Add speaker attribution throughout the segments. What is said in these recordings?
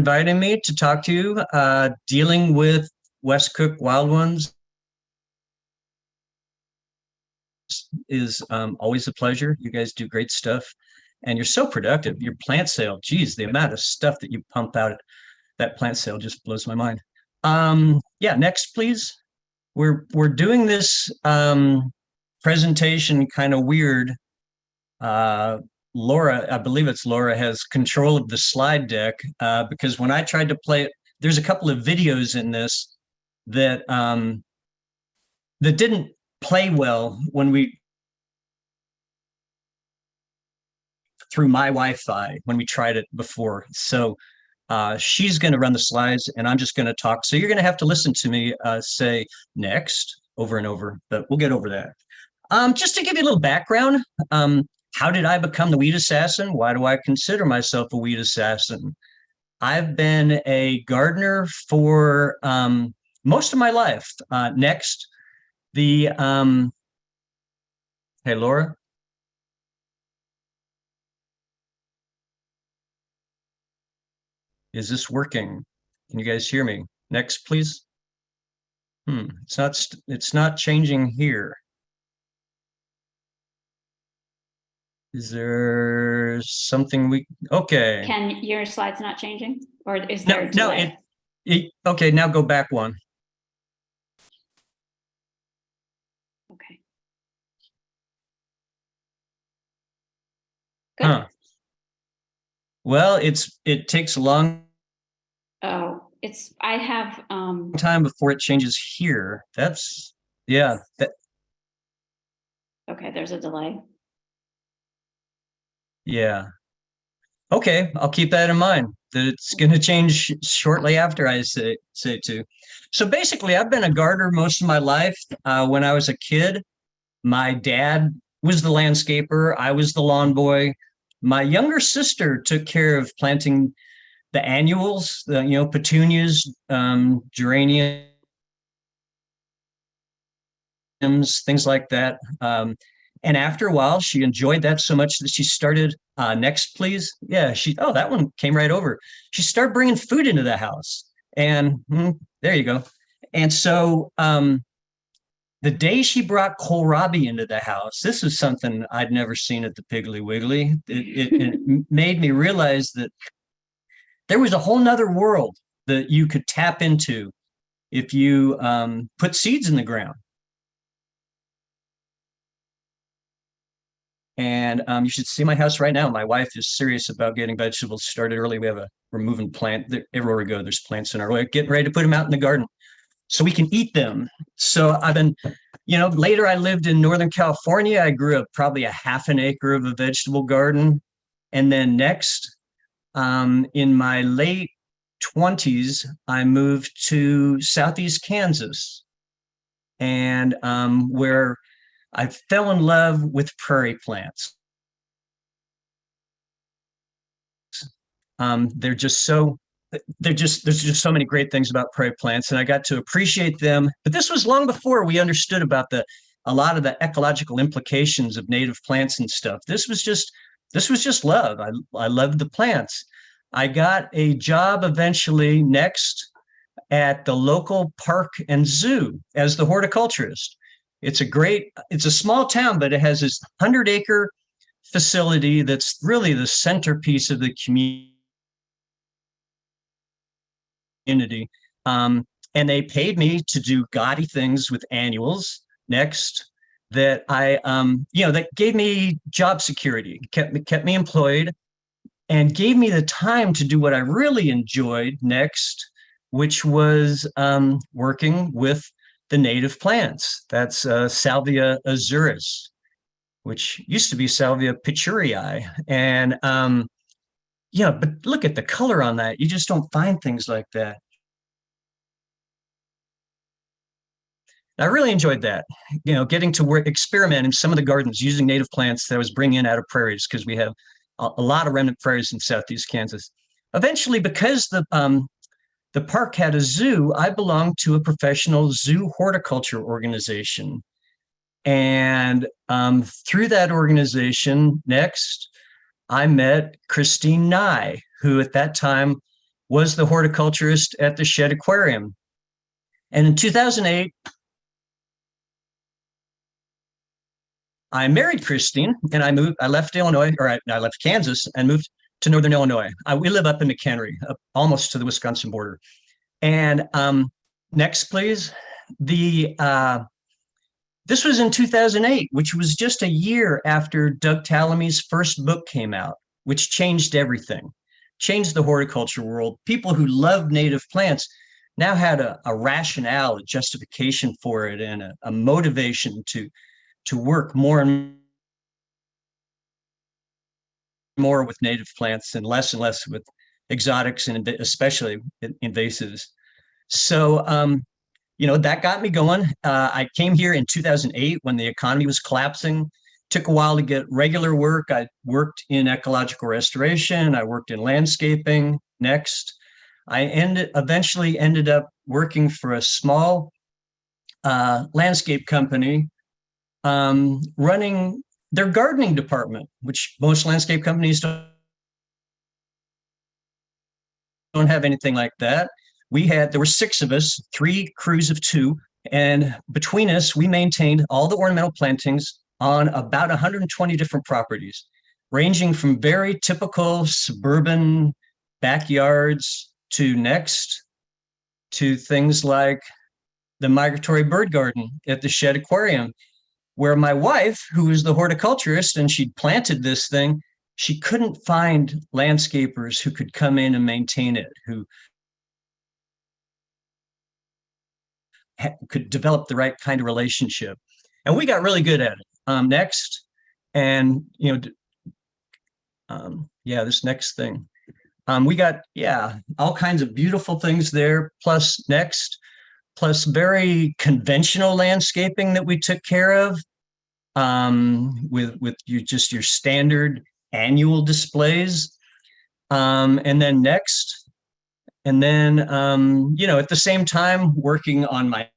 Speaker 1: Inviting me to talk to you. Dealing with West Cook wild ones is always a pleasure. You guys do great stuff, and you're so productive. Your plant sale, geez, the amount of stuff that you pump out at that plant sale just blows my mind. Yeah, next, please. We're doing this presentation kind of weird. Uh, Laura, I believe it's Laura, has control of the slide deck because when I tried to play it, there's a couple of videos in this that that didn't play well when we through my Wi-Fi when we tried it before. So she's going to run the slides, and I'm just going to talk. So you're going to have to listen to me say next over and over, but we'll get over that. Just to give you a little background, how did I become the weed assassin? Why do I consider myself a weed assassin? I've been a gardener for most of my life. Next, hey, Laura. Is this working? Can you guys hear me? Next, please. It's not changing here. Is there something okay.
Speaker 2: Can your slides not changing? Or is there a
Speaker 1: delay? Okay, now go back one.
Speaker 2: Okay. Good.
Speaker 1: Huh. Well, it takes a long
Speaker 2: I have
Speaker 1: time before it changes here. Yeah.
Speaker 2: Okay, there's a delay.
Speaker 1: Yeah. Okay, I'll keep that in mind, that it's going to change shortly after I say to. So basically, I've been a gardener most of my life. When I was a kid, my dad was the landscaper. I was the lawn boy. My younger sister took care of planting the annuals, petunias, geraniums, things like that. And after a while, she enjoyed that so much that she started, next, please. Yeah, that one came right over. She started bringing food into the house. And there you go. And so the day she brought kohlrabi into the house, this was something I'd never seen at the Piggly Wiggly. It made me realize that there was a whole nother world that you could tap into if you put seeds in the ground. And you should see my house right now. My wife is serious about getting vegetables started early. We're moving plant. Everywhere we go, there's plants in our way, getting ready to put them out in the garden so we can eat them. So I've been, later I lived in Northern California. I grew up probably a half an acre of a vegetable garden. And then next, in my late 20s, I moved to Southeast Kansas, and where I fell in love with prairie plants. There's just so many great things about prairie plants, and I got to appreciate them. But this was long before we understood about a lot of the ecological implications of native plants and stuff. This was just love. I loved the plants. I got a job eventually next at the local park and zoo as the horticulturist. It's a small town, but it has this 100-acre facility that's really the centerpiece of the community. And they paid me to do gaudy things with annuals next that that gave me job security, kept me employed, and gave me the time to do what I really enjoyed next, which was working with the native plants. That's Salvia azuris, which used to be Salvia pitchurei. And but look at the color on that. You just don't find things like that. I really enjoyed that, getting to experiment in some of the gardens using native plants that I was bringing in out of prairies, because we have a lot of remnant prairies in Southeast Kansas. Eventually, because the park had a zoo, I belonged to a professional zoo horticulture organization. And through that organization, next, I met Christine Nye, who at that time was the horticulturist at the Shed Aquarium. And in 2008, I married Christine and I left Illinois, or I left Kansas and moved to Northern Illinois. We live up in McHenry, almost to the Wisconsin border. And next, please. This was in 2008, which was just a year after Doug Tallamy's first book came out, which changed everything, changed the horticulture world. People who loved native plants now had a rationale, a justification for it, and a motivation to work more and more with native plants and less with exotics and especially invasives. So, that got me going. I came here in 2008 when the economy was collapsing. Took a while to get regular work. I worked in ecological restoration. I worked in landscaping. Next, I eventually ended up working for a small landscape company, running their gardening department, which most landscape companies don't have anything like that. There were 6 of us, 3 crews of 2, and between us, we maintained all the ornamental plantings on about 120 different properties, ranging from very typical suburban backyards to things like the migratory bird garden at the Shed Aquarium, where my wife, who was the horticulturist and she'd planted this thing, she couldn't find landscapers who could come in and maintain it, who could develop the right kind of relationship. And we got really good at it. Next, and this next thing. We got, all kinds of beautiful things there, plus very conventional landscaping that we took care of, with your standard annual displays. And then at the same time, working on my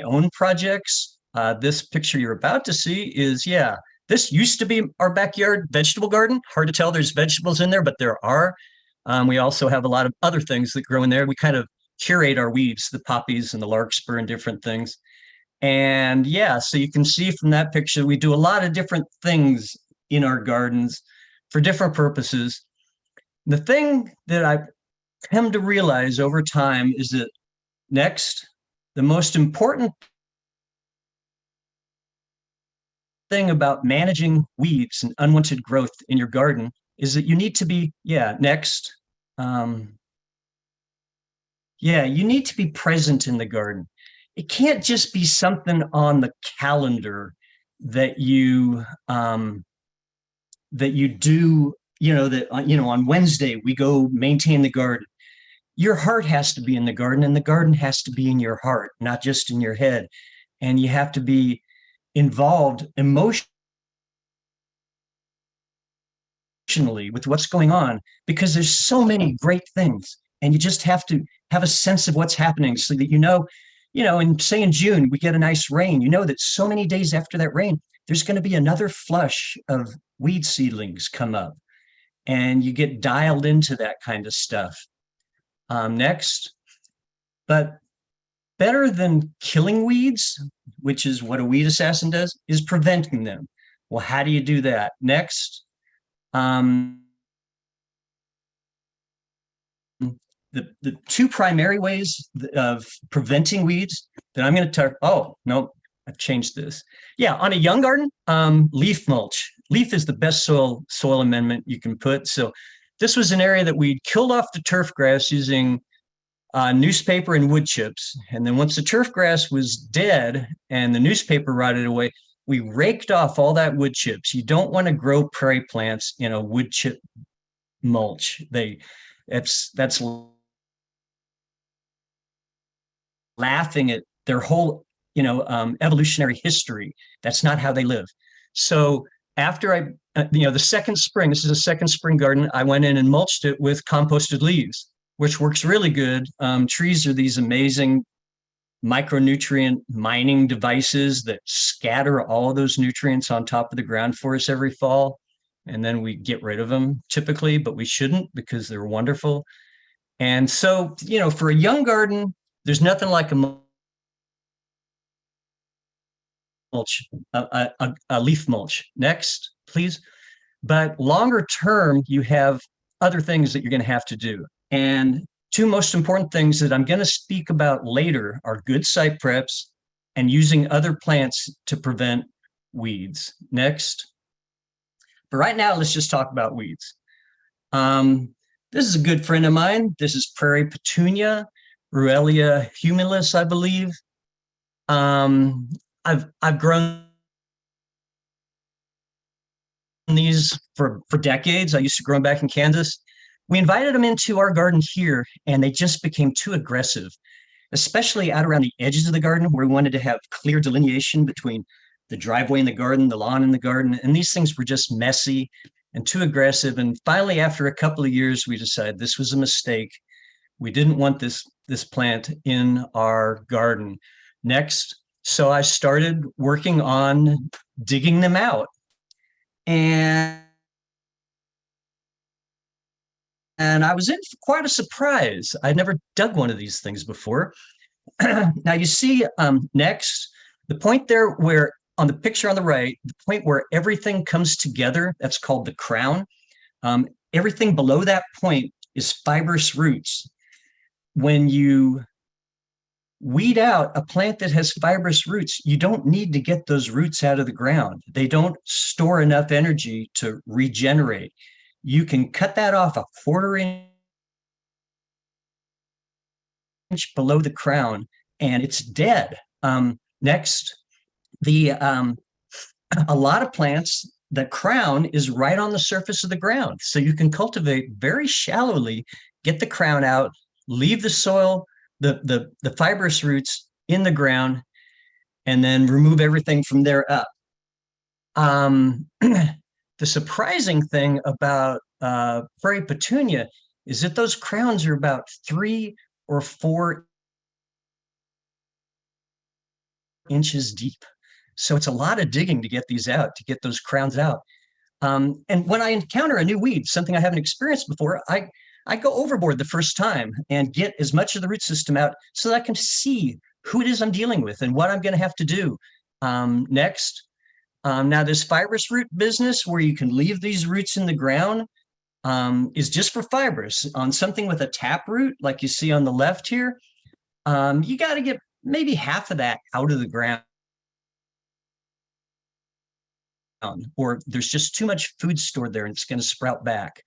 Speaker 1: own projects. This picture you're about to see is, this used to be our backyard vegetable garden. Hard to tell there's vegetables in there, but there are. We also have a lot of other things that grow in there. We kind of curate our weeds, the poppies and the larkspur and different things. And so you can see from that picture, we do a lot of different things in our gardens for different purposes. The thing that I've come to realize over time is that the most important thing about managing weeds and unwanted growth in your garden is that you need to be, you need to be present in the garden. It can't just be something on the calendar that you do, on Wednesday we go maintain the garden. Your heart has to be in the garden, and the garden has to be in your heart, not just in your head. And you have to be involved emotionally with what's going on, because there's so many great things, and you just have to have a sense of what's happening so that in June we get a nice rain, that so many days after that rain there's going to be another flush of weed seedlings come up, and you get dialed into that kind of stuff. But better than killing weeds, which is what a weed assassin does, is preventing them. Well, how do you do that? Next, the 2 primary ways of preventing weeds that I'm going to talk. Oh, no, I've changed this. On a young garden, leaf mulch. Leaf is the best soil amendment you can put. So this was an area that we killed off the turf grass using newspaper and wood chips. And then once the turf grass was dead and the newspaper rotted away, we raked off all that wood chips. You don't want to grow prairie plants in a wood chip mulch. That's laughing at their whole, evolutionary history. That's not how they live. So after the second spring, this is a second spring garden, I went in and mulched it with composted leaves, which works really good. Trees are these amazing micronutrient mining devices that scatter all of those nutrients on top of the ground for us every fall. and then we get rid of them typically, but we shouldn't because they're wonderful. And so, for a young garden, there's nothing like a mulch, a leaf mulch. Next, please. But longer term, you have other things that you're going to have to do. And two most important things that I'm going to speak about later are good site preps and using other plants to prevent weeds. Next. But right now, let's just talk about weeds. This is a good friend of mine. This is prairie petunia, Ruellia humilis, I believe. I've grown these for decades. I used to grow them back in Kansas. We invited them into our garden here, and they just became too aggressive, especially out around the edges of the garden where we wanted to have clear delineation between the driveway in the garden, the lawn in the garden, and these things were just messy and too aggressive. And finally, after a couple of years, we decided this was a mistake. We didn't want this plant in our garden. Next. So I started working on digging them out. And I was in for quite a surprise. I'd never dug one of these things before. Now you see next, the point there where on the picture on the right, the point where everything comes together, that's called the crown. Everything below that point is fibrous roots. When you weed out a plant that has fibrous roots, you don't need to get those roots out of the ground. They don't store enough energy to regenerate. You can cut that off a 1/4 inch below the crown and it's dead. Next, a lot of plants, the crown is right on the surface of the ground. So you can cultivate very shallowly, get the crown out, leave the soil, the fibrous roots in the ground, and then remove everything from there up. The surprising thing about prairie petunia is that those crowns are about 3 or 4 inches deep. So it's a lot of digging to get these out, to get those crowns out. And when I encounter a new weed, something I haven't experienced before, I go overboard the first time and get as much of the root system out so that I can see who it is I'm dealing with and what I'm going to have to do. Next. Now this fibrous root business where you can leave these roots in the ground is just for fibrous. On something with a taproot, like you see on the left here, you got to get maybe half of that out of the ground, or there's just too much food stored there and it's going to sprout back.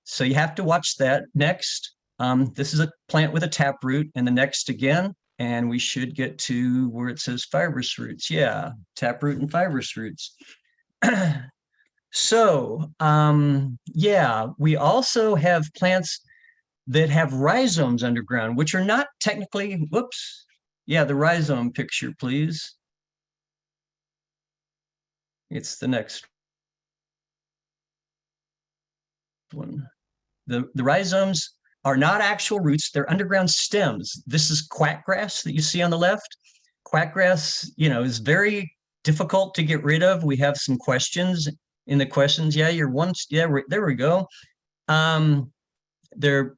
Speaker 1: So you have to watch that. Next, this is a plant with a taproot, and the next again, and we should get to where it says fibrous roots. Yeah, taproot and fibrous roots. So, yeah, we also have plants that have rhizomes underground, which are not technically, whoops. Yeah, the rhizome picture, please. It's the next one. The rhizomes are not actual roots, they're underground stems. This is quackgrass that you see on the left. Quackgrass, is very difficult to get rid of. We have some questions in the questions. Yeah, there we go. They're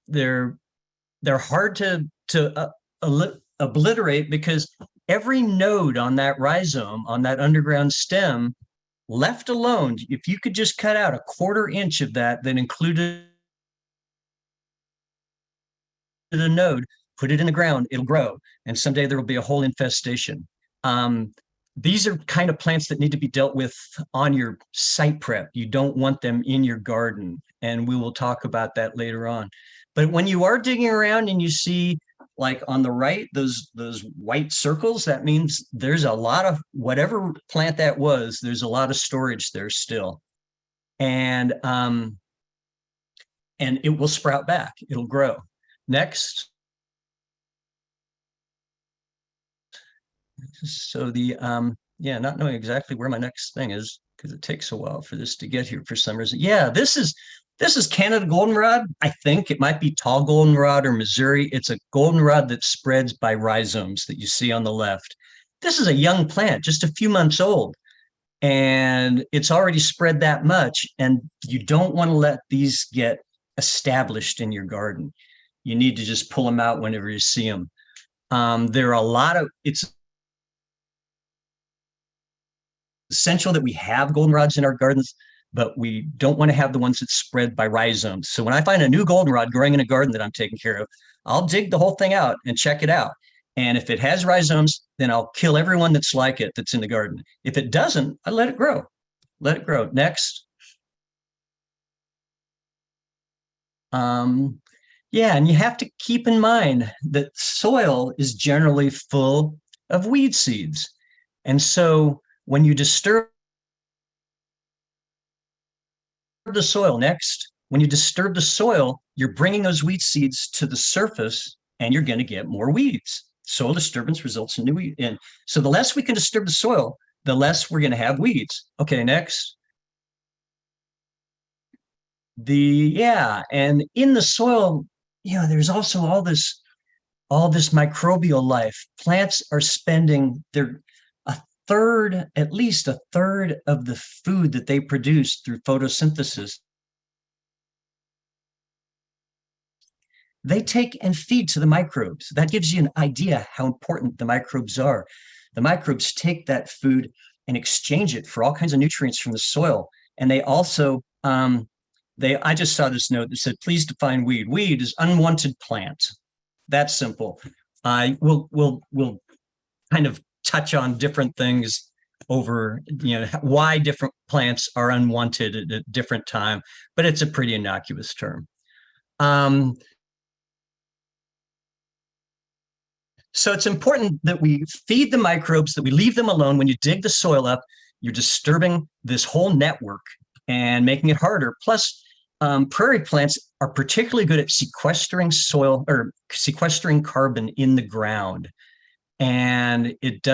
Speaker 1: hard to obliterate because every node on that rhizome, on that underground stem, left alone, if you could just cut out a 1/4 inch of that included a node, put it in the ground, it'll grow. And someday there will be a whole infestation. These are kind of plants that need to be dealt with on your site prep. You don't want them in your garden. And we will talk about that later on. But when you are digging around and you see, like on the right, those white circles, that means there's a lot of whatever plant that was, there's a lot of storage there still. And it will sprout back, it'll grow. Next. So not knowing exactly where my next thing is, because it takes a while for this to get here for some reason. Yeah, this is Canada goldenrod. I think it might be tall goldenrod or Missouri. It's a goldenrod that spreads by rhizomes that you see on the left. This is a young plant, just a few months old. and it's already spread that much, and you don't want to let these get established in your garden. You need to just pull them out whenever you see them. There are a lot of, it's essential that we have goldenrods in our gardens, but we don't want to have the ones that spread by rhizomes. So when I find a new goldenrod growing in a garden that I'm taking care of, I'll dig the whole thing out and check it out. And if it has rhizomes, then I'll kill everyone that's like it that's in the garden. If it doesn't, I let it grow. Let it grow. Next. Yeah, and you have to keep in mind that soil is generally full of weed seeds. And so when you disturb the soil, next, when you disturb the soil, you're bringing those weed seeds to the surface and you're going to get more weeds. Soil disturbance results in new weed. And so the less we can disturb the soil, the less we're going to have weeds. Okay, next. And in the soil, there's also all this microbial life. Plants are spending at least a third of the food that they produce through photosynthesis. They take and feed to the microbes. That gives you an idea how important the microbes are. The microbes take that food and exchange it for all kinds of nutrients from the soil. And they also, I just saw this note that said, please define weed. Weed is unwanted plant. That's simple. We'll kind of touch on different things over, why different plants are unwanted at a different time, but it's a pretty innocuous term. So it's important that we feed the microbes, that we leave them alone. When you dig the soil up, you're disturbing this whole network and making it harder. Plus, prairie plants are particularly good at sequestering carbon in the ground. And it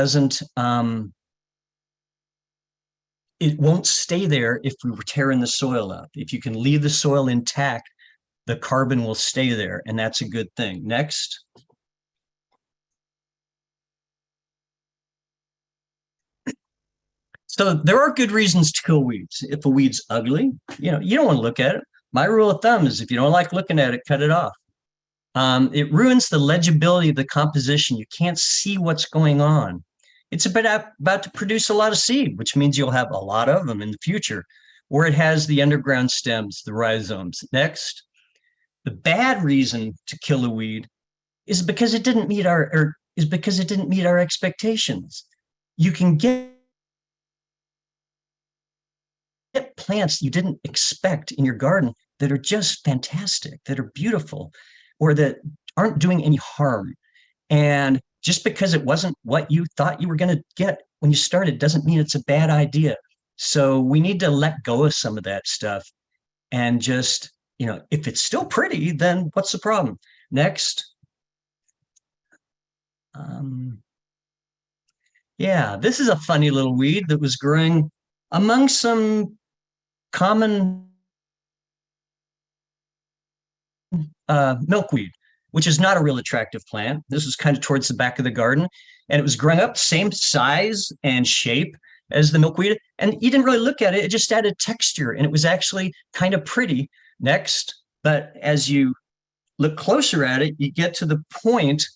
Speaker 1: won't stay there if we were tearing the soil up. If you can leave the soil intact, the carbon will stay there, and that's a good thing. Next. So there are good reasons to kill weeds. If a weed's ugly, you don't want to look at it. My rule of thumb is if you don't like looking at it, cut it off. It ruins the legibility of the composition. You can't see what's going on. It's about to produce a lot of seed, which means you'll have a lot of them in the future, where it has the underground stems, the rhizomes. Next, the bad reason to kill a weed is because it didn't meet our expectations. You can get plants you didn't expect in your garden that are just fantastic, that are beautiful, or that aren't doing any harm. And just because it wasn't what you thought you were going to get when you started doesn't mean it's a bad idea. So we need to let go of some of that stuff and just, if it's still pretty, then what's the problem? Next. This is a funny little weed that was growing among some common milkweed, which is not a real attractive plant. This was kind of towards the back of the garden, and it was growing up same size and shape as the milkweed. And you didn't really look at it. It just added texture, and it was actually kind of pretty. Next. But as you look closer at it, you get to the point,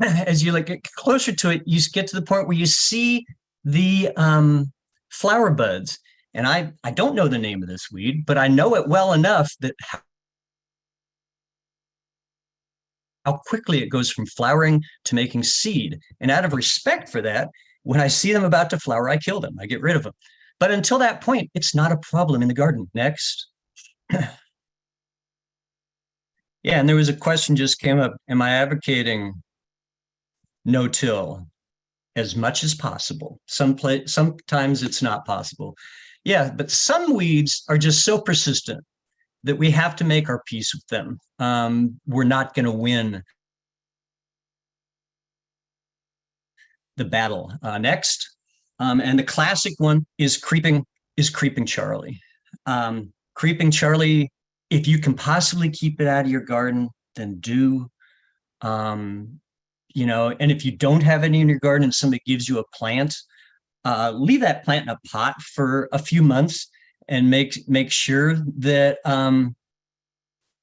Speaker 1: as you get closer to it, you get to the point where you see the flower buds. And I don't know the name of this weed, but I know it well enough that how quickly it goes from flowering to making seed. And out of respect for that, when I see them about to flower, I kill them. I get rid of them. But until that point, it's not a problem in the garden. Next. And there was a question just came up. Am I advocating no-till as much as possible? Sometimes it's not possible. Yeah, but some weeds are just so persistent that we have to make our peace with them. We're not going to win the battle. Next. And the classic one is creeping Charlie. Creeping Charlie, if you can possibly keep it out of your garden, then do. And if you don't have any in your garden and somebody gives you a plant, leave that plant in a pot for a few months and make sure that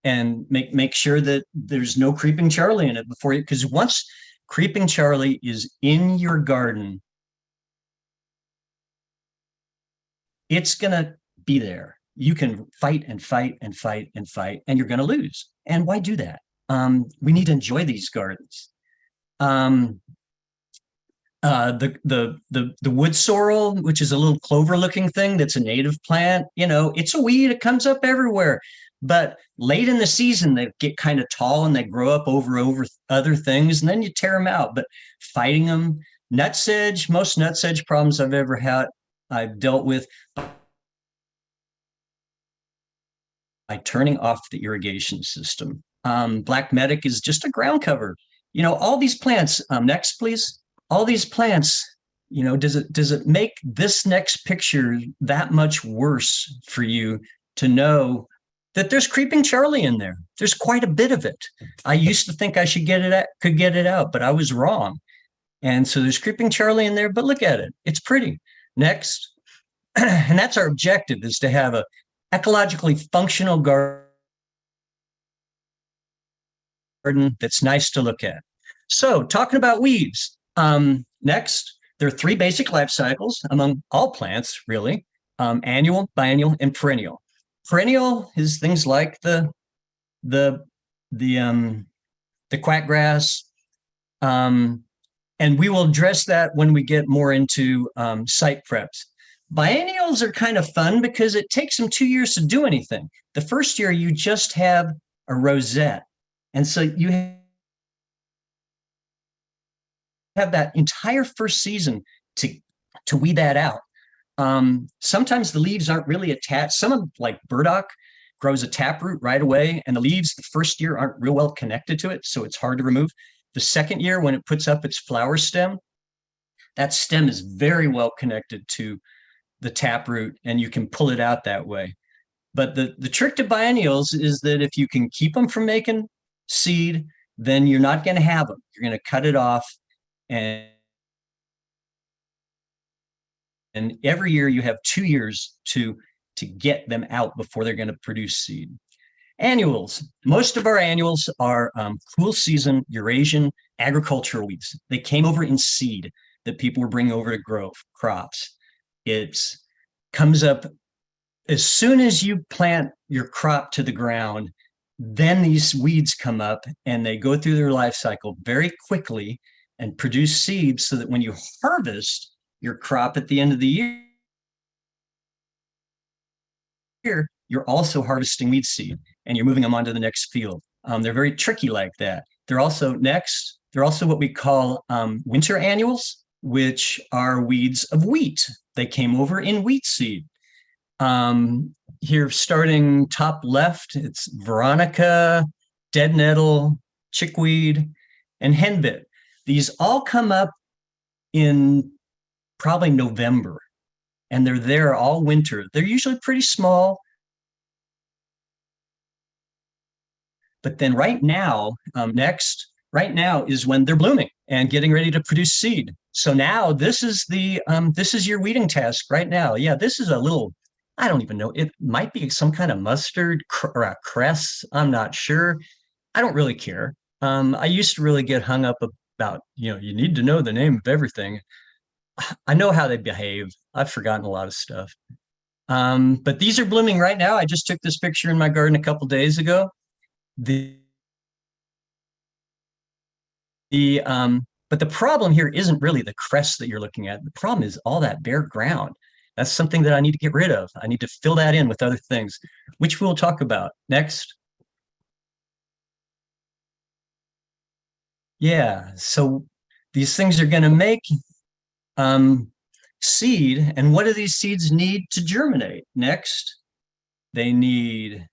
Speaker 1: make sure that there's no creeping Charlie in it before you, because once creeping Charlie is in your garden, it's gonna be there. You can fight and fight and fight and fight, and you're gonna lose. And why do that? We need to enjoy these gardens. The wood sorrel, which is a little clover looking thing that's a native plant, it's a weed. It comes up everywhere. But late in the season, they get kind of tall and they grow up over other things, and then you tear them out. But fighting them, nutsedge, most nutsedge problems I've ever had, I've dealt with by turning off the irrigation system. Black medic is just a ground cover. All these plants, next please. All these plants, does it make this next picture that much worse for you to know that there's creeping Charlie in there? There's quite a bit of it. I used to think I could get it out, but I was wrong. And so there's creeping Charlie in there, but look at it. It's pretty. Next. And that's our objective, is to have a ecologically functional garden that's nice to look at. So talking about weeds, next, there are 3 basic life cycles among all plants, really: annual, biennial, and perennial. Perennial is things like the quackgrass, and we will address that when we get more into site preps. Biennials are kind of fun because it takes them 2 years to do anything. The first year, you just have a rosette, and so you have that entire first season to weed that out. Sometimes the leaves aren't really attached. Some of, like burdock, grows a taproot right away, and the leaves the first year aren't real well connected to it, so it's hard to remove. The second year, when it puts up its flower stem, that stem is very well connected to the taproot, and you can pull it out that way. But the trick to biennials is that if you can keep them from making seed, then you're not going to have them. You're going to cut it off, and every year you have 2 years to get them out before they're going to produce seed. Annuals. Most of our annuals are cool season Eurasian agricultural weeds. They came over in seed that people were bringing over to grow crops. It comes up as soon as you plant your crop to the ground. Then these weeds come up and they go through their life cycle very quickly and produce seeds, so that when you harvest your crop at the end of the year, you're also harvesting weed seed and you're moving them on to the next field. They're very tricky like that. They're also what we call winter annuals, which are weeds of wheat. They came over in wheat seed. Here, starting top left, it's veronica, dead nettle, chickweed, and henbit. These all come up in probably November, and they're there all winter. They're usually pretty small. But then right now is when they're blooming and getting ready to produce seed. So now this is your weeding task right now. Yeah, this is a little, I don't even know. It might be some kind of mustard or a cress. I'm not sure. I don't really care. I used to really get hung up about, you need to know the name of everything. I know how they behave. I've forgotten a lot of stuff. But these are blooming right now. I just took this picture in my garden a couple days ago. But the problem here isn't really the crest that you're looking at. The problem is all that bare ground. That's something that I need to get rid of. I need to fill that in with other things, which we'll talk about next. Yeah, so these things are going to make seed. And what do these seeds need to germinate? Next, they need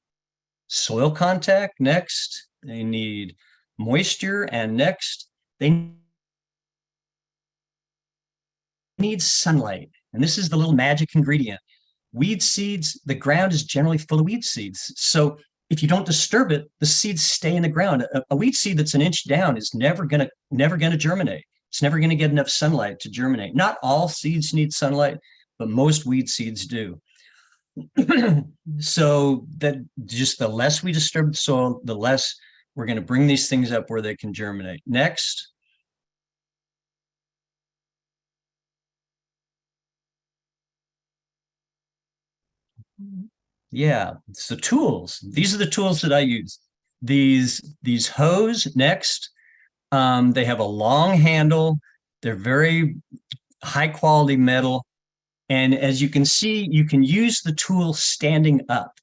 Speaker 1: soil contact. Next, they need moisture. And next, they need sunlight. And this is the little magic ingredient. Weed seeds, the ground is generally full of weed seeds. So if you don't disturb it, the seeds stay in the ground. A weed seed that's an inch down is never gonna germinate. It's never going to get enough sunlight to germinate. Not all seeds need sunlight, but most weed seeds do. So that just the less we disturb the soil, the less we're going to bring these things up where they can germinate. Next. Yeah, so tools. These are the tools that I use. These hoes. Next. They have a long handle. They're very high quality metal. And as you can see, you can use the tool standing up,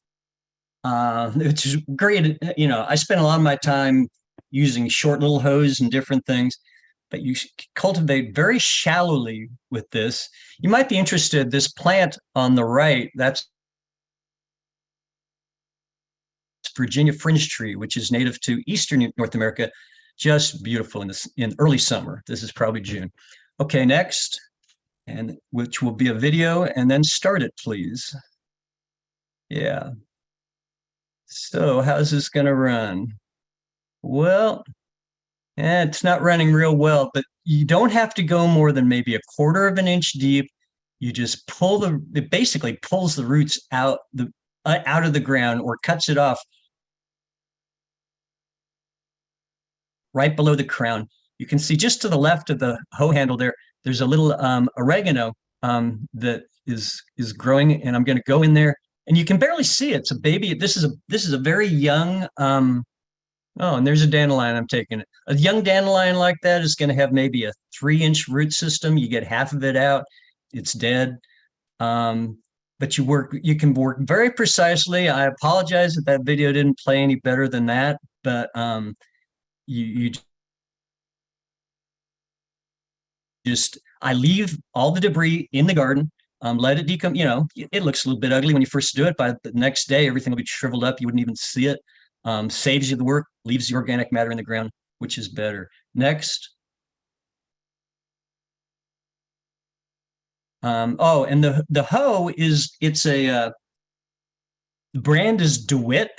Speaker 1: which is great. You know, I spend a lot of my time using short little hose and different things, but you cultivate very shallowly with this. You might be interested, this plant on the right, that's Virginia fringe tree, which is native to Eastern North America. Just beautiful in early summer. This is probably June. Okay, next, and which will be a video, and then start it, please. Yeah. So how's this going to run? Well, it's not running real well, but you don't have to go more than maybe a quarter of an inch deep. You just pull it basically pulls the roots out of the ground or cuts it off right below the crown. You can see just to the left of the hoe handle there's a little oregano that is growing, and I'm going to go in there, and you can barely see it. It's a baby. This is a very young. Oh, and there's a dandelion. I'm taking it. A young dandelion like that is going to have maybe a 3-inch root system. You get half of it out, it's dead. But you can work very precisely. I apologize that video didn't play any better than that, but you just, I leave all the debris in the garden, let it decompose. You know, it looks a little bit ugly when you first do it. By the next day, everything will be shriveled up. You wouldn't even see it. Saves you the work, leaves the organic matter in the ground, which is better. Next. Oh, and the hoe it's a the brand is DeWitt,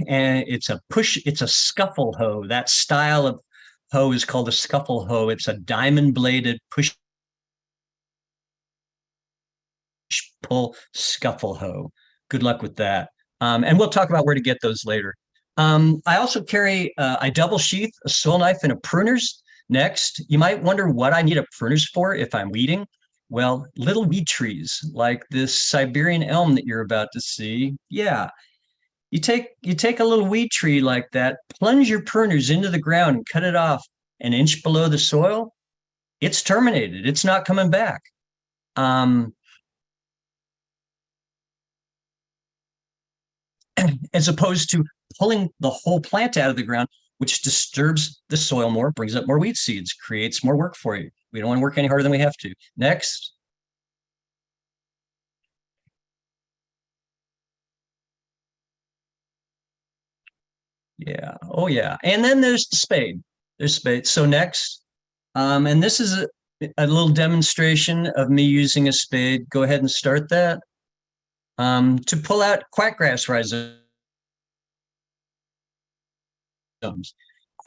Speaker 1: and it's a scuffle hoe. That style of hoe is called a scuffle hoe. It's a diamond bladed push pull scuffle hoe. Good luck with that. And we'll talk about where to get those later. I also carry, I double sheath a soil knife and a pruners. Next, you might wonder what I need a pruners for if I'm weeding. Well, little weed trees like this Siberian elm that you're about to see. Yeah, you take a little weed tree like that, plunge your pruners into the ground and cut it off an inch below the soil. It's terminated. It's not coming back. As opposed to pulling the whole plant out of the ground, which disturbs the soil more, brings up more weed seeds, creates more work for you. We don't want to work any harder than we have to. Next. Yeah. Oh, yeah. And then there's the spade. There's spade. So next, and this is a little demonstration of me using a spade. Go ahead and start that. To pull out quackgrass rhizomes.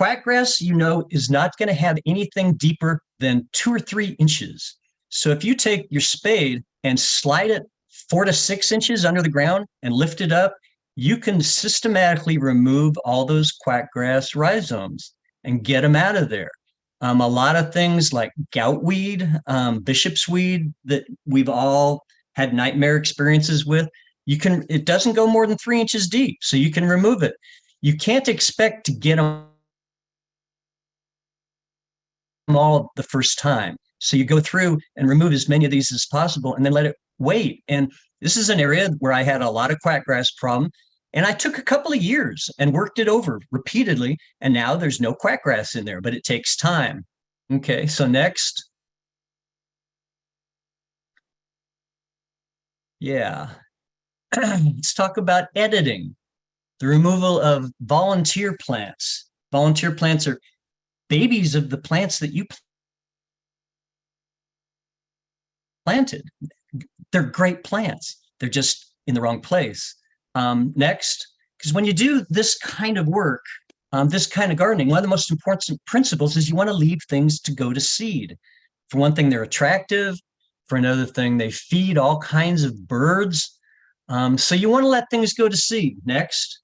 Speaker 1: Quackgrass, you know, is not going to have anything deeper than 2 or 3 inches. So if you take your spade and slide it 4 to 6 inches under the ground and lift it up, you can systematically remove all those quackgrass rhizomes and get them out of there. A lot of things like goutweed, bishop's weed that we've all had nightmare experiences with, it doesn't go more than 3 inches deep, so you can remove it. You can't expect to get them all the first time. So you go through and remove as many of these as possible and then let it wait. And this is an area where I had a lot of quackgrass problem. And I took a couple of years and worked it over repeatedly. And now there's no quackgrass in there, but it takes time. Okay, so next. Yeah. Let's talk about editing. The removal of volunteer plants. Volunteer plants are babies of the plants that you planted. They're great plants. They're just in the wrong place. Next, because when you do this kind of work, this kind of gardening, one of the most important principles is you want to leave things to go to seed. For one thing, they're attractive. For another thing, they feed all kinds of birds. So you want to let things go to seed. Next.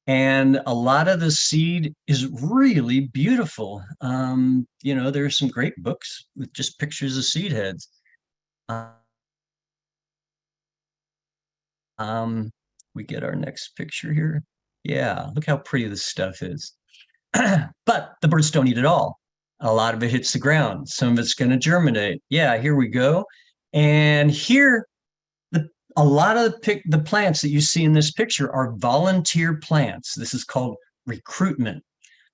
Speaker 1: And a lot of the seed is really beautiful. There's some great books with just pictures of seed heads. We get our next picture here. Yeah, look how pretty this stuff is. But the birds don't eat it all. A lot of it hits the ground. Some of it's going to germinate. Yeah, here we go. And here, a lot of the plants that you see in this picture are volunteer plants. This is called recruitment.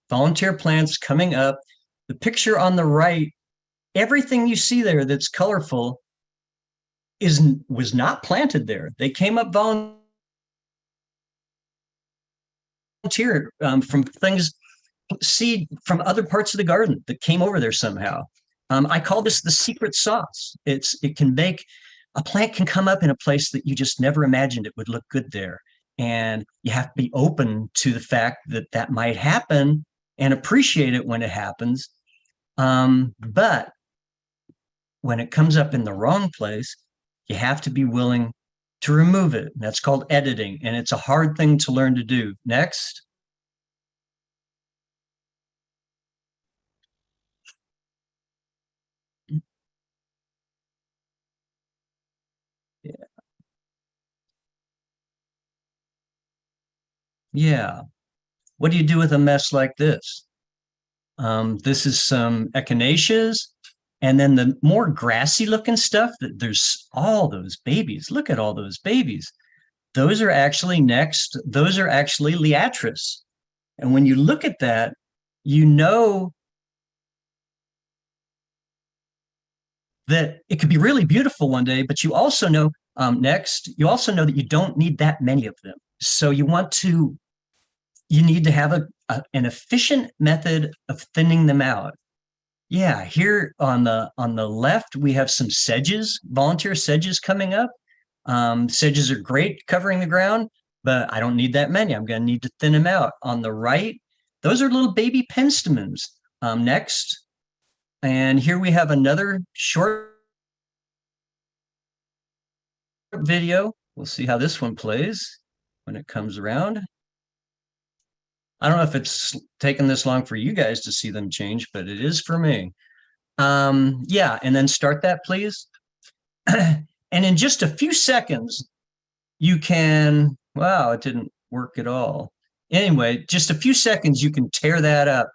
Speaker 1: Volunteer plants coming up. The picture on the right, everything you see there that's colorful was not planted there. They came up volunteer from things, seed from other parts of the garden that came over there somehow. I call this the secret sauce. A plant can come up in a place that you just never imagined it would look good there. And you have to be open to the fact that that might happen and appreciate it when it happens. But when it comes up in the wrong place, you have to be willing to remove it. That's called editing. And it's a hard thing to learn to do. Next. Yeah. What do you do with a mess like this? This is some echinaceas. And then the more grassy looking stuff, there's all those babies. Look at all those babies. Those are actually liatris. And when you look at that, you know that it could be really beautiful one day, but you also know you also know that you don't need that many of them. So you need to have an efficient method of thinning them out. Yeah, here on the left, we have some sedges, volunteer sedges coming up. Sedges are great covering the ground, but I don't need that many. I'm going to need to thin them out. On the right, those are little baby penstemons. Next. And here we have another short video. We'll see how this one plays when it comes around. I don't know if it's taken this long for you guys to see them change, but it is for me. Yeah, and then start that, please. And in just a few seconds, you can, wow, it didn't work at all. Anyway, just a few seconds, you can tear that up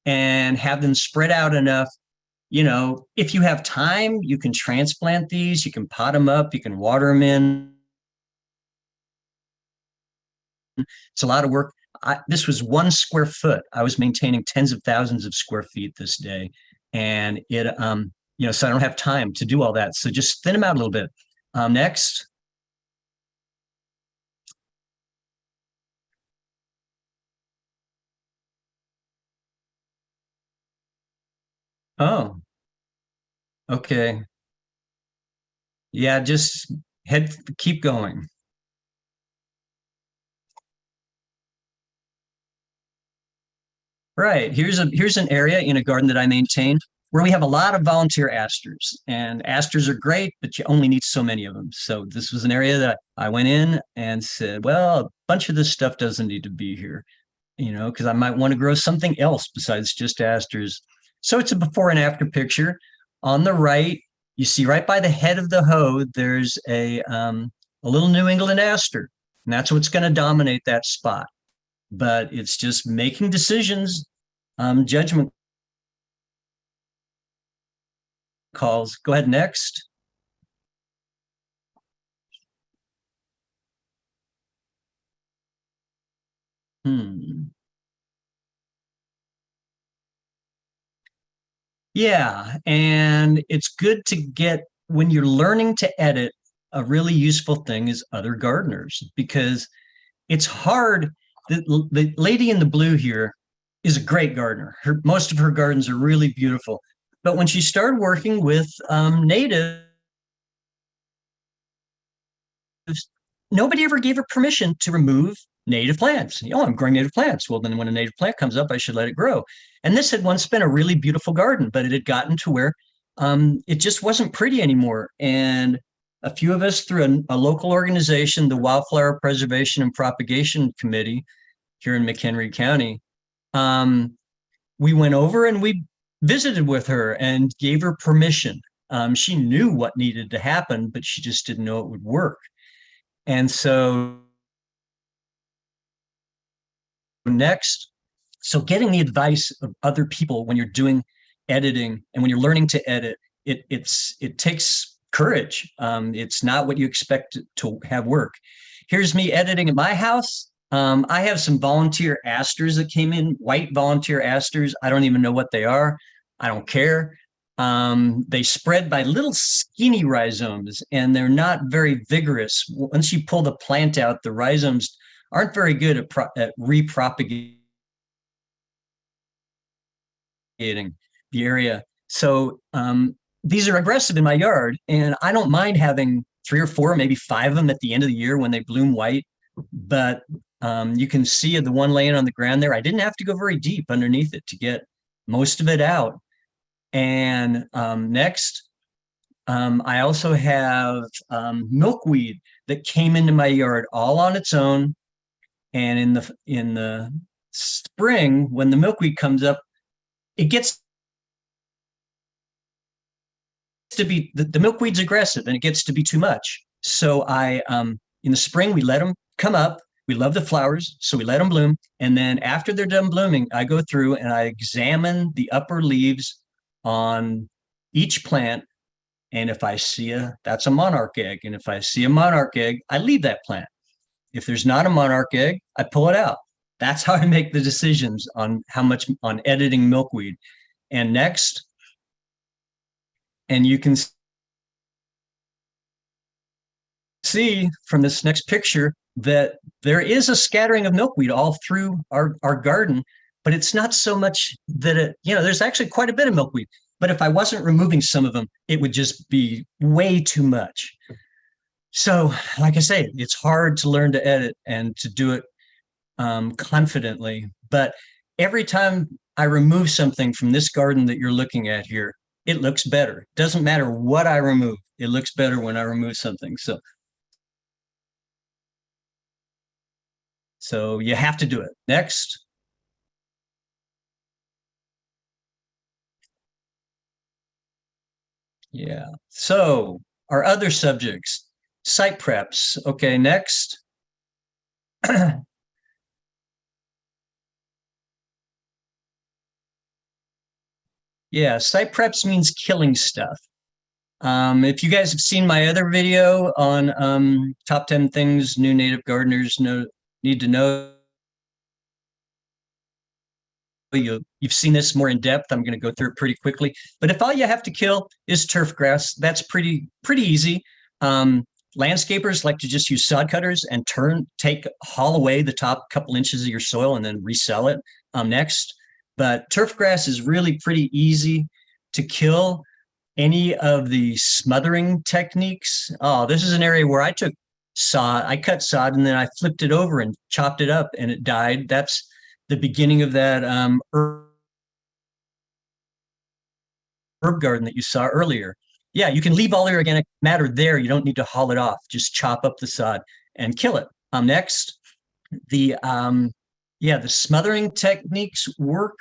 Speaker 1: and have them spread out enough. If you have time, you can transplant these, you can pot them up, you can water them in. It's a lot of work. This was 1 square foot. I was maintaining tens of thousands of square feet this day. And so I don't have time to do all that. So just thin them out a little bit. Next. Oh, okay. Yeah, just keep going. Right. Here's an area in a garden that I maintain where we have a lot of volunteer asters, and asters are great, but you only need so many of them. So this was an area that I went in and said, well, a bunch of this stuff doesn't need to be here, because I might want to grow something else besides just asters. So it's a before and after picture. On the right, you see right by the head of the hoe, there's a little New England aster, and that's what's going to dominate that spot. But it's just making decisions, judgment calls. Go ahead, next. Yeah, and it's good to get, when you're learning to edit, a really useful thing is other gardeners, because it's hard. The lady in the blue here is a great gardener. Most of her gardens are really beautiful. But when she started working with natives, nobody ever gave her permission to remove native plants. I'm growing native plants. Well, then when a native plant comes up, I should let it grow. And this had once been a really beautiful garden, but it had gotten to where it just wasn't pretty anymore. And a few of us through a local organization, the Wildflower Preservation and Propagation Committee here in McHenry County, we went over and we visited with her and gave her permission. She knew what needed to happen, but she just didn't know it would work. And so next, so getting the advice of other people when you're doing editing and when you're learning to edit, it takes courage. It's not what you expect to have work. Here's me editing at my house. I have some volunteer asters that came in, white volunteer asters. I don't even know what they are. I don't care. They spread by little skinny rhizomes, and they're not very vigorous. Once you pull the plant out, the rhizomes aren't very good at repropagating the area. So these are aggressive in my yard, and I don't mind having 3 or 4, maybe 5 of them at the end of the year when they bloom white. But you can see the one laying on the ground there. I didn't have to go very deep underneath it to get most of it out. And next, I also have milkweed that came into my yard all on its own. And in the spring, when the milkweed comes up, it gets to be the milkweed's aggressive and it gets to be too much. So in the spring, we let them come up. We love the flowers, so we let them bloom. And then after they're done blooming, I go through and I examine the upper leaves on each plant. And if I see that's a monarch egg. And if I see a monarch egg, I leave that plant. If there's not a monarch egg, I pull it out. That's how I make the decisions on how much on editing milkweed. And next, and you can see from this next picture that there is a scattering of milkweed all through our garden, but it's not so much that there's actually quite a bit of milkweed. But if I wasn't removing some of them, it would just be way too much. So, like I say, it's hard to learn to edit and to do it confidently. But every time I remove something from this garden that you're looking at here, it looks better. Doesn't matter what I remove. It looks better when I remove something. So you have to do it. Next. Yeah. So our other subjects, site preps. Okay, next. Yeah, site preps means killing stuff. If you guys have seen my other video on top 10 things new native gardeners need to know, you've seen this more in depth. I'm going to go through it pretty quickly. But if all you have to kill is turf grass, that's pretty easy. Landscapers like to just use sod cutters and haul away the top couple inches of your soil and then resell it next. But turf grass is really pretty easy to kill. Any of the smothering techniques. Oh, this is an area where I took sod, I cut sod and then I flipped it over and chopped it up and it died. That's the beginning of that herb garden that you saw earlier. Yeah, you can leave all the organic matter there. You don't need to haul it off. Just chop up the sod and kill it. Next, the smothering techniques work.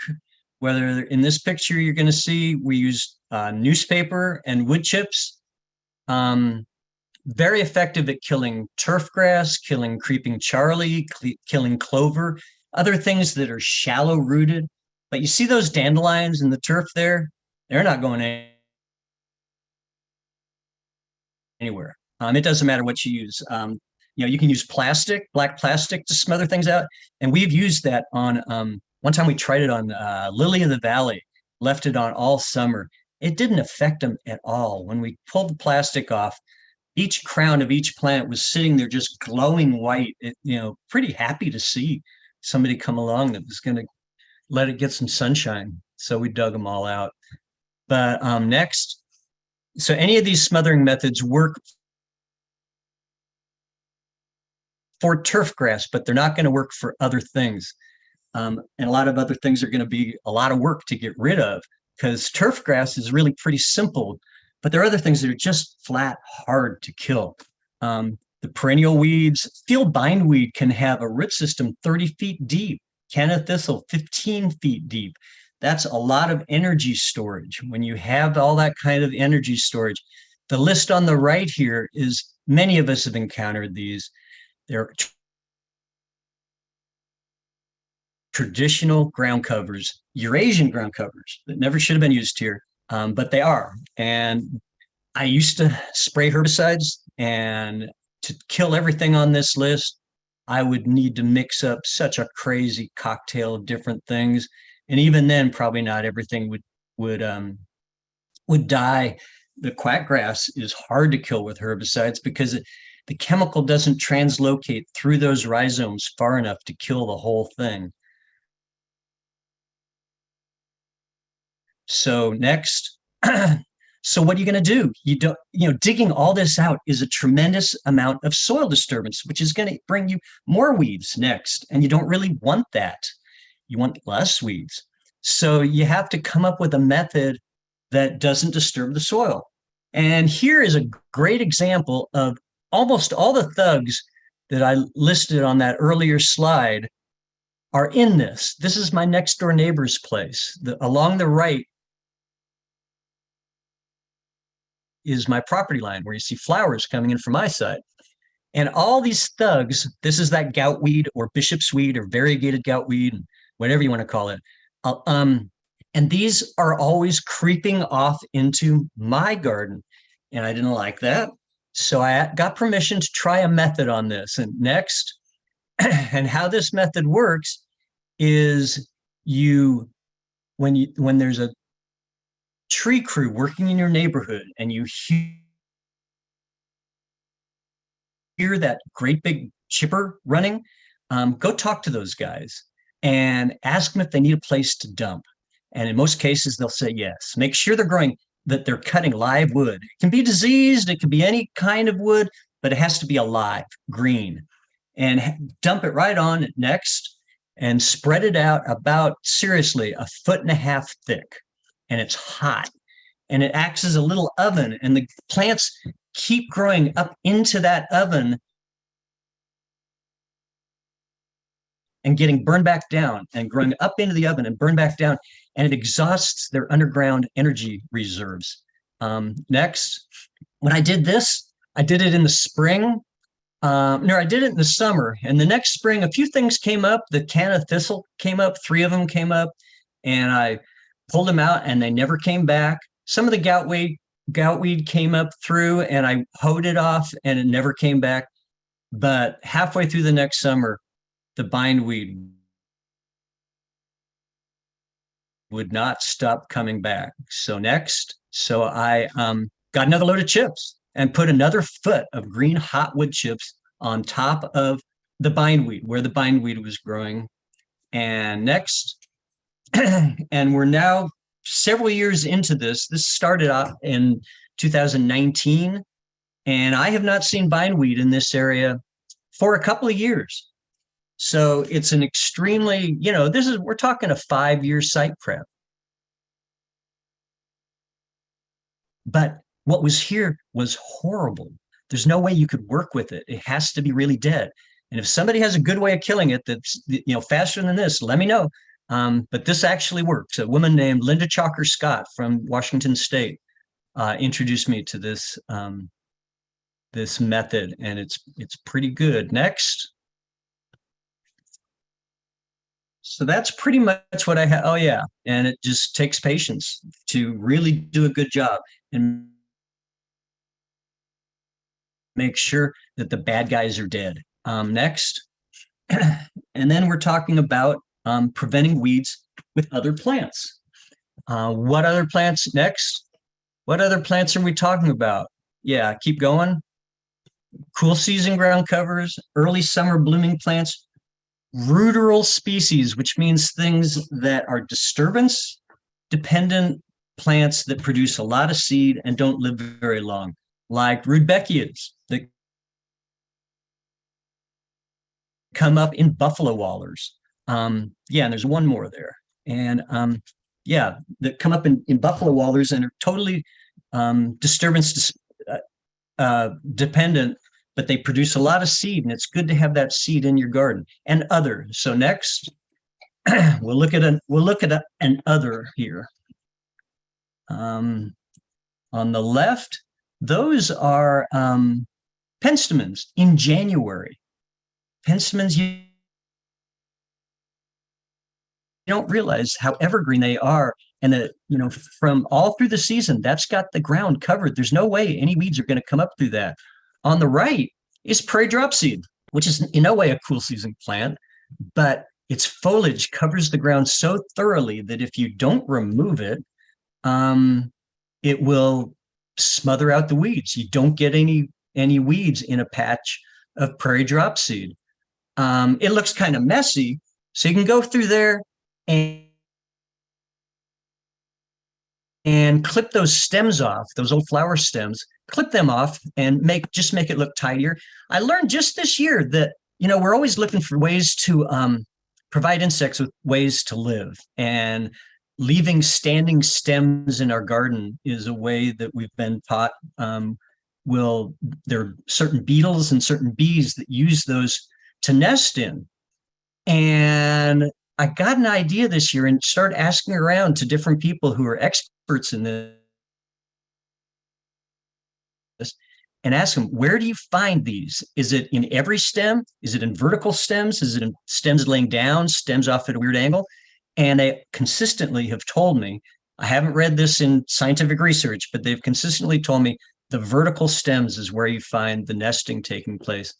Speaker 1: Whether in this picture you're going to see we use newspaper and wood chips. Very effective at killing turf grass, killing creeping Charlie, killing clover, other things that are shallow rooted. But you see those dandelions in the turf there? They're not going anywhere. It doesn't matter what you use. You can use black plastic to smother things out. And we've used that on, one time we tried it on lily of the valley, left it on all summer. It didn't affect them at all. When we pulled the plastic off, each crown of each plant was sitting there just glowing white. Pretty happy to see somebody come along that was going to let it get some sunshine. So we dug them all out. But next, so any of these smothering methods work for turf grass, but they're not going to work for other things. And a lot of other things are going to be a lot of work to get rid of, because turf grass is really pretty simple, but there are other things that are just flat hard to kill. The perennial weeds, field bindweed can have a root system 30 feet deep, Canada thistle 15 feet deep. That's a lot of energy storage. When you have all that kind of energy storage, the list on the right here is, many of us have encountered these. They're traditional ground covers, Eurasian ground covers that never should have been used here, but they are. And I used to spray herbicides, and to kill everything on this list, I would need to mix up such a crazy cocktail of different things. And even then, probably not everything would die. The quackgrass is hard to kill with herbicides because the chemical doesn't translocate through those rhizomes far enough to kill the whole thing. So next, so what are you going to do? Digging all this out is a tremendous amount of soil disturbance, which is going to bring you more weeds next. And you don't really want that. You want less weeds. So you have to come up with a method that doesn't disturb the soil. And here is a great example of almost all the thugs that I listed on that earlier slide are in this. This is my next door neighbor's place. Along the right is my property line, where you see flowers coming in from my side. And all these thugs, this is that goutweed or bishop's weed or variegated goutweed, whatever you want to call it. And these are always creeping off into my garden. And I didn't like that. So I got permission to try a method on this. And next, and how this method works is when there's a tree crew working in your neighborhood and you hear that great big chipper running, go talk to those guys and ask them if they need a place to dump. And in most cases, they'll say yes. Make sure they're cutting live wood. It can be diseased, it can be any kind of wood, but it has to be alive, green. And dump it right on next and spread it out about, seriously, 1.5 feet thick. And it's hot. And it acts as a little oven. And the plants keep growing up into that oven and getting burned back down and growing up into the oven and burned back down. And it exhausts their underground energy reserves. Next, when I did this, I did it in the spring. I did it in the summer. And the next spring, a few things came up. The Canada thistle came up. 3 of them came up. And I pulled them out and they never came back. Some of the goutweed came up through and I hoed it off and it never came back. But halfway through the next summer, the bindweed would not stop coming back. So I got another load of chips and put another foot of green hot wood chips on top of the bindweed, where the bindweed was growing. And next, and we're now several years into this. This started off in 2019, and I have not seen bindweed in this area for a couple of years. So it's an extremely, we're talking a 5-year site prep. But what was here was horrible. There's no way you could work with it. It has to be really dead. And if somebody has a good way of killing it that's faster than this, let me know. But this actually works. A woman named Linda Chalker Scott from Washington State introduced me to this this method, and it's pretty good. Next. So that's pretty much what I have. Oh yeah, and it just takes patience to really do a good job and make sure that the bad guys are dead. Next, and then we're talking about preventing weeds with other plants. What other plants next? What other plants are we talking about? Yeah, keep going. Cool season ground covers, early summer blooming plants, ruderal species, which means things that are disturbance dependent plants that produce a lot of seed and don't live very long, like rudbeckias that come up in buffalo wallers. Yeah, and there's one more there. And yeah, that come up in buffalo wallers and are totally disturbance dependent, but they produce a lot of seed, and it's good to have that seed in your garden. And other. So next, we'll look at an other here. On the left, those are penstemons in January. Penstemons, you don't realize how evergreen they are. And that, you know, from all through the season, that's got the ground covered. There's no way any weeds are going to come up through that. On the right is prairie dropseed, which is in no way a cool season plant, but its foliage covers the ground so thoroughly that if you don't remove it, it will smother out the weeds. You don't get any weeds in a patch of prairie dropseed. It looks kind of messy, so you can go through there and clip those stems off, those old flower stems, clip them off and make it look tidier. I learned just this year that, you know, we're always looking for ways to provide insects with ways to live, and leaving standing stems in our garden is a way that we've been taught there are certain beetles and certain bees that use those to nest in. And I got an idea this year and started asking around to different people who are experts in this and ask them, where do you find these? Is it in every stem? Is it in vertical stems? Is it in stems laying down, stems off at a weird angle? And they consistently have told me, I haven't read this in scientific research, but they've consistently told me the vertical stems is where you find the nesting taking place.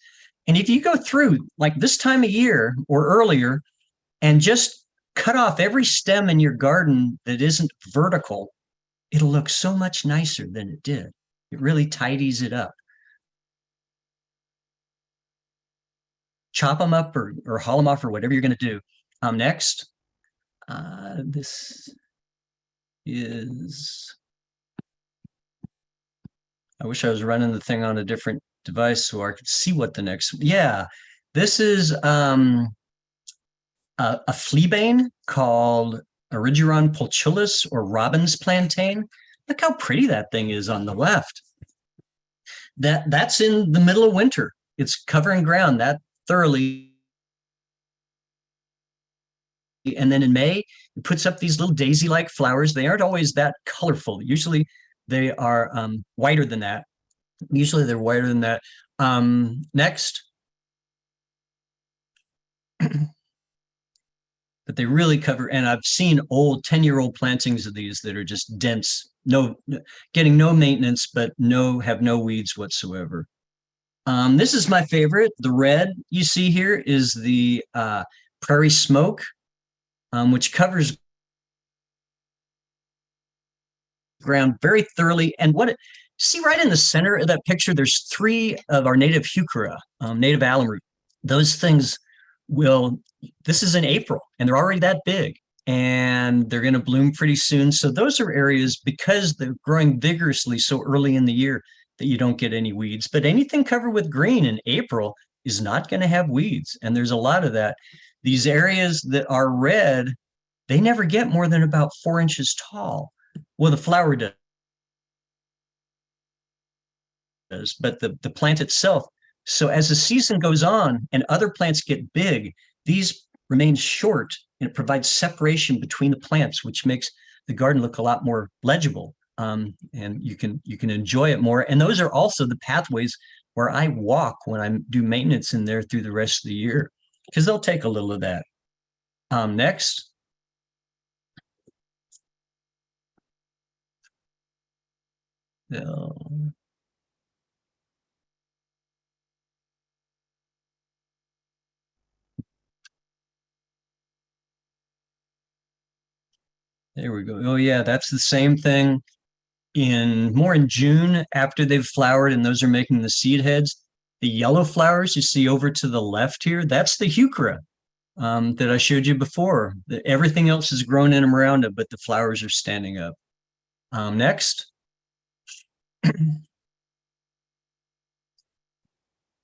Speaker 1: And if you go through like this time of year or earlier and just cut off every stem in your garden that isn't vertical, it'll look so much nicer than it did. It really tidies it up. Chop them up or haul them off or whatever you're going to do. Next, this is, I wish I was running the thing on a different device so I could see what the next, yeah, this is a fleabane called Erigeron pulchulus or robin's plantain. Look how pretty that thing is on the left. That's in the middle of winter. It's covering ground that thoroughly. And then in May, it puts up these little daisy-like flowers. They aren't always that colorful. Usually they are whiter than that. Usually they're whiter than that. Next. But they really cover, and I've seen old 10-year-old plantings of these that are just dense, getting no maintenance, but have no weeds whatsoever. This is my favorite. The red you see here is the prairie smoke, which covers ground very thoroughly. And see right in the center of that picture, there's 3 of our native heuchera, native alum root. Those things this is in April and they're already that big and they're going to bloom pretty soon. So those are areas, because they're growing vigorously so early in the year, that you don't get any weeds. But anything covered with green in April is not going to have weeds. And there's a lot of that. These areas that are red, they never get more than about 4 inches tall. Well, the flower does, but the plant itself. So as the season goes on and other plants get big, these remain short, and it provides separation between the plants, which makes the garden look a lot more legible. And you can enjoy it more. And those are also the pathways where I walk when I do maintenance in there through the rest of the year, because they'll take a little of that. Next. There we go. Oh yeah, that's the same thing more in June after they've flowered, and those are making the seed heads. The yellow flowers you see over to the left here, that's the heuchera that I showed you before. Everything else is grown in and around it, but the flowers are standing up. Next.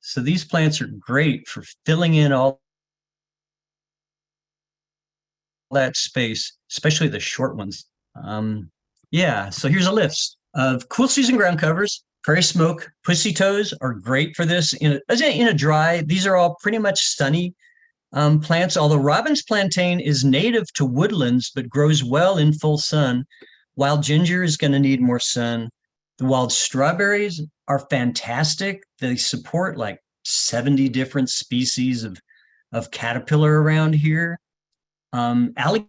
Speaker 1: So these plants are great for filling in all that space, especially the short ones. Yeah, so here's a list of cool season ground covers. Prairie smoke, pussy toes are great for this. In a dry, these are all pretty much sunny plants, although Robbins plantain is native to woodlands but grows well in full sun. Wild ginger is going to need more sun. The wild strawberries are fantastic. They support like 70 different species of caterpillar around here. Allegheny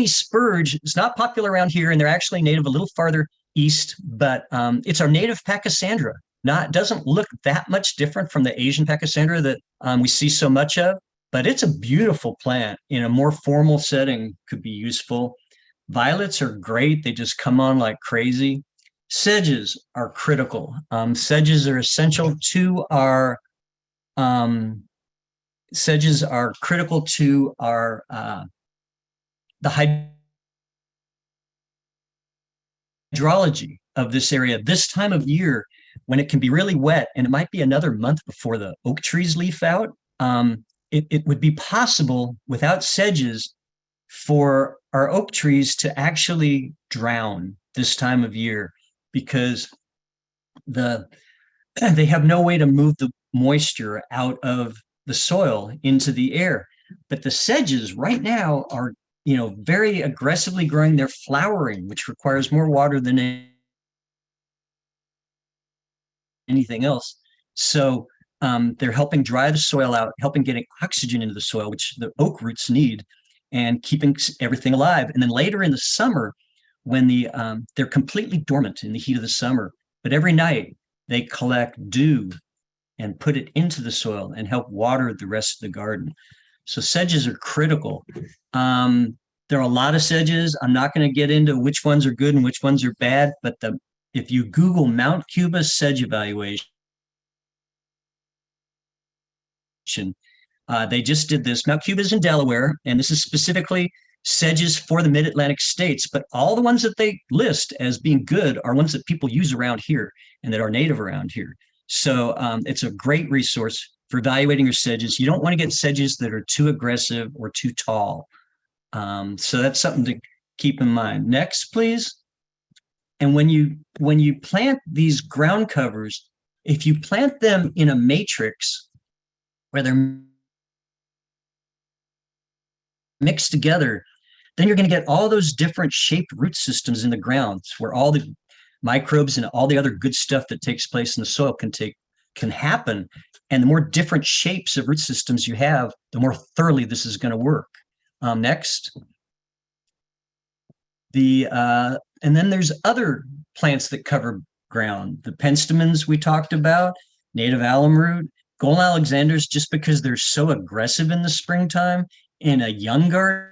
Speaker 1: spurge is not popular around here, and they're actually native a little farther east, but it's our native Pachysandra. Doesn't look that much different from the Asian Pachysandra that we see so much of, but it's a beautiful plant in a more formal setting, could be useful. Violets are great. They just come on like crazy. Sedges are critical. Sedges are essential to our sedges are critical to our the hydrology of this area this time of year when it can be really wet, and it might be another month before the oak trees leaf out. It would be possible without sedges for our oak trees to actually drown this time of year because they have no way to move the moisture out of the soil into the air. But the sedges right now are, very aggressively growing. They're flowering, which requires more water than anything else. So they're helping dry the soil out, helping getting oxygen into the soil, which the oak roots need, and keeping everything alive. And then later in the summer, when they're completely dormant in the heat of the summer, but every night they collect dew and put it into the soil and help water the rest of the garden. So sedges are critical. There are a lot of sedges. I'm not going to get into which ones are good and which ones are bad, but if you Google Mount Cuba sedge evaluation, they just did this. Mount Cuba is in Delaware, and this is specifically sedges for the mid-Atlantic states, but all the ones that they list as being good are ones that people use around here and that are native around here. So it's a great resource for evaluating your sedges. You don't want to get sedges that are too aggressive or too tall. So that's something to keep in mind. Next, please. And when you plant these ground covers, if you plant them in a matrix where they're mixed together, then you're going to get all those different shaped root systems in the ground where all the microbes and all the other good stuff that takes place in the soil can happen. And the more different shapes of root systems you have, the more thoroughly this is going to work. Next. And then there's other plants that cover ground. The penstemons we talked about, native alum root, golden alexanders, just because they're so aggressive in the springtime. In a young garden,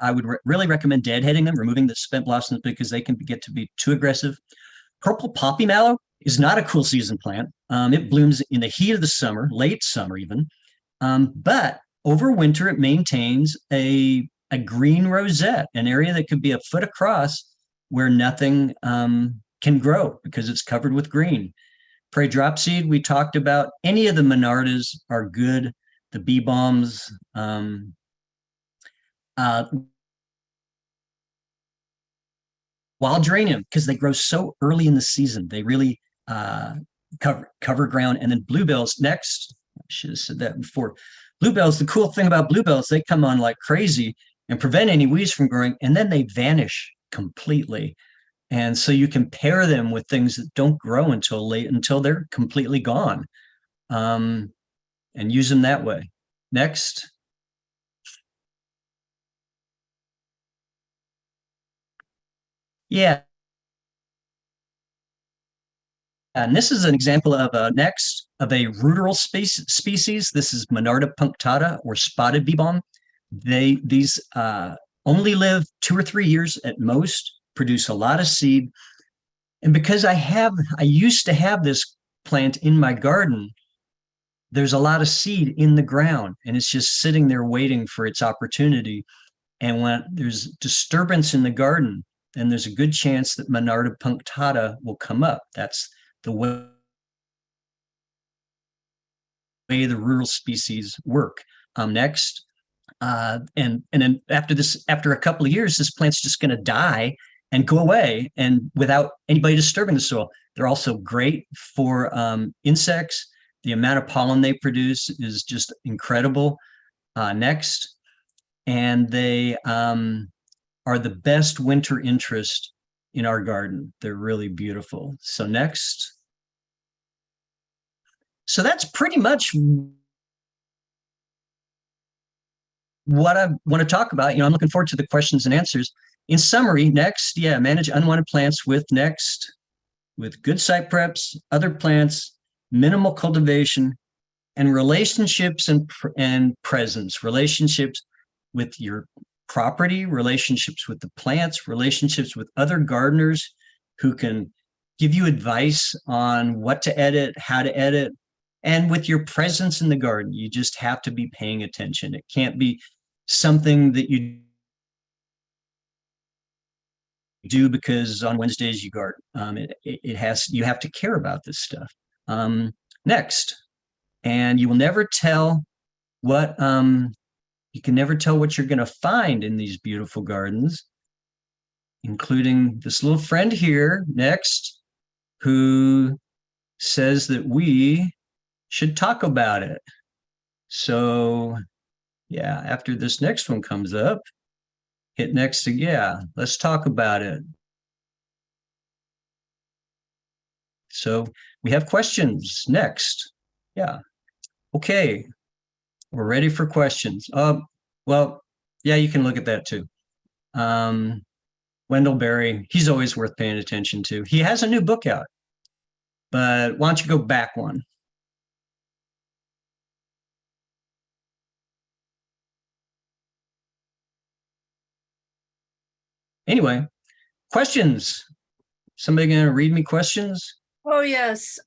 Speaker 1: I would really recommend deadheading them, removing the spent blossoms because they can get to be too aggressive. Purple poppy mallow is not a cool season plant. It blooms in the heat of the summer, late summer even. But over winter, it maintains a green rosette, an area that could be a foot across where nothing can grow because it's covered with green. Prairie dropseed, we talked about. Any of the monardas are good. The bee balms, wild geranium, because they grow so early in the season. They really cover ground. And then bluebells next. I should have said that before. Bluebells, the cool thing about bluebells, they come on like crazy and prevent any weeds from growing, and then they vanish completely. And so you can pair them with things that don't grow until they're completely gone, and use them that way. Next. Yeah. And this is an example of a ruderal species. This is Monarda punctata, or spotted bee balm. These only live 2 or 3 years at most, produce a lot of seed. And because I used to have this plant in my garden, there's a lot of seed in the ground, and it's just sitting there waiting for its opportunity. And when there's disturbance in the garden, then there's a good chance that Monarda punctata will come up. That's the way way the rural species work. Next, and then after a couple of years, this plant's just going to die and go away, and without anybody disturbing the soil. They're also great for insects. The amount of pollen they produce is just incredible. Next, and they are the best winter interest in our garden. They're really beautiful. So next. So that's pretty much what I want to talk about. I'm looking forward to the questions and answers. In summary, next, manage unwanted plants with good site preps, other plants, minimal cultivation, and relationships and presence. Relationships with your property, relationships with the plants, relationships with other gardeners who can give you advice on what to edit, how to edit, and with your presence in the garden. You just have to be paying attention. It can't be something that you do because on Wednesdays you garden. You have to care about this stuff. Next, and you will never tell what you can never tell what you're going to find in these beautiful gardens, including this little friend here next, who says that we should talk about it. So after this next one comes up, hit next to, let's talk about it. So we have questions next. Okay, we're ready for questions. Well, you can look at that too. Wendell Berry, he's always worth paying attention to. He has a new book out, but why don't you go back one? Anyway, questions. Somebody gonna read me questions?
Speaker 3: Oh, yes.